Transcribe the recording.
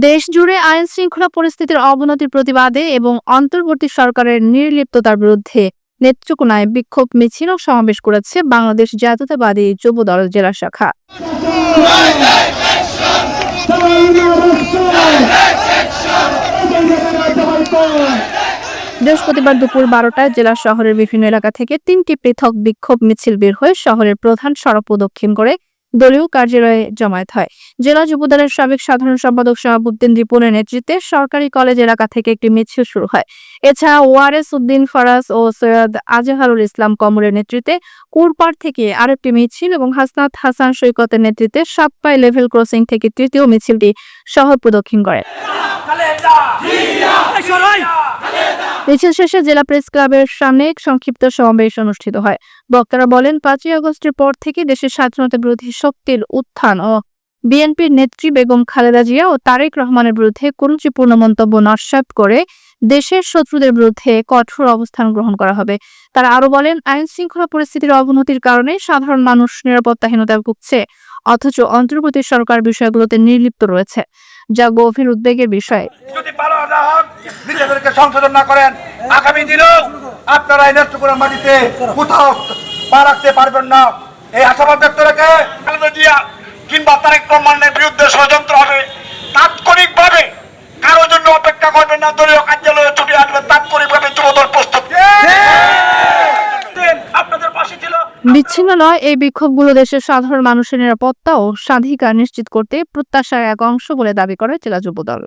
দেশ জুড়ে আইন শৃঙ্খলা পরিস্থিতির অবনতির প্রতিবাদে এবং অন্তর্বর্তী সরকারের নির্লিপ্ততার বিরুদ্ধে নেত্রকোনায় বিক্ষোভ মিছিল ও সমাবেশ করেছে বাংলাদেশ জাতীয়তাবাদী যুবদল জেলা শাখা। বৃহস্পতিবার দুপুর 12টায় জেলা শহরের বিভিন্ন এলাকা থেকে 3টি পৃথক বিক্ষোভ মিছিল বের হয়ে শহরের প্রধান সড়ক প্রদক্ষিণ করে দলীয় কার্যালয়ে জমায়েত হয়। জেলা যুবদলের সাবেক সাধারণ সম্পাদক শাহাবুদ্দিন রিপনের নেতৃত্বে সরকারি কলেজ এলাকা থেকে একটি মিছিল শুরু হয়। এছাড়া ওয়ারেস উদ্দিন ফরাজ ও সৈয়দ আজহারুল ইসলাম কমরের নেতৃত্বে কুরপাড় থেকে আরেকটি মিছিল এবং হাসনাত হাসান সৈকতের নেতৃত্বে সাতপাই লেভেল ক্রসিং থেকে তৃতীয় মিছিলটি শহর প্রদক্ষিণ করে। মিছিল শেষে জেলা প্রেস ক্লাবের সামনে সংক্ষিপ্ত সমাবেশ অনুষ্ঠিত হয়। বক্তারা বলেন, 5ই আগস্টের পর থেকে দেশের স্বাধীনতা বিরোধী শক্তির উত্থান ও বিএনপির নেত্রী বেগম খালেদা জিয়া ও তারেক রহমানের বিরুদ্ধে কুরুচিপূর্ণ মন্তব্য নস্যাৎ করে দেশের শত্রুদের বিরুদ্ধে কঠোর অবস্থান গ্রহণ করা হবে। তারা আরো বলেন, আইন শৃঙ্খলা পরিস্থিতির অবনতির কারণে সাধারণ মানুষ নিরাপত্তাহীনতায় ভুগছে, অথচ অন্তর্বর্তী সরকার বিষয়গুলোতে নির্লিপ্ত রয়েছে, যা গভীর উদ্বেগের বিষয়। যদি ভালো না হন, নিজেদেরকে সংশোধন না করেন, আগামী দিনেও আপনারা এই নেত্রকোনা মাটিতে কোথাও পা রাখতে পারবেন না। এই আশাবাদ ব্যক্ত রেখে খালেদা জিয়া কিংবা তারেক রহমানের বিরুদ্ধে ষড়যন্ত্র হবে, তাৎক্ষণিকভাবে কারোর জন্য অপেক্ষা করবেন না, দলীয় কার্যালয়ে ছুটে আসবেন, তাৎক্ষণিকভাবে যুবদল প্রস্তুত। আপনাদের পাশে ছিল। বিচ্ছিন্ন নয়, এই বিক্ষোভগুলো দেশের সাধারণ মানুষের নিরাপত্তা ও স্বাধিকার নিশ্চিত করতে প্রত্যাশার এক অংশ বলে দাবি করে জেলা যুবদল।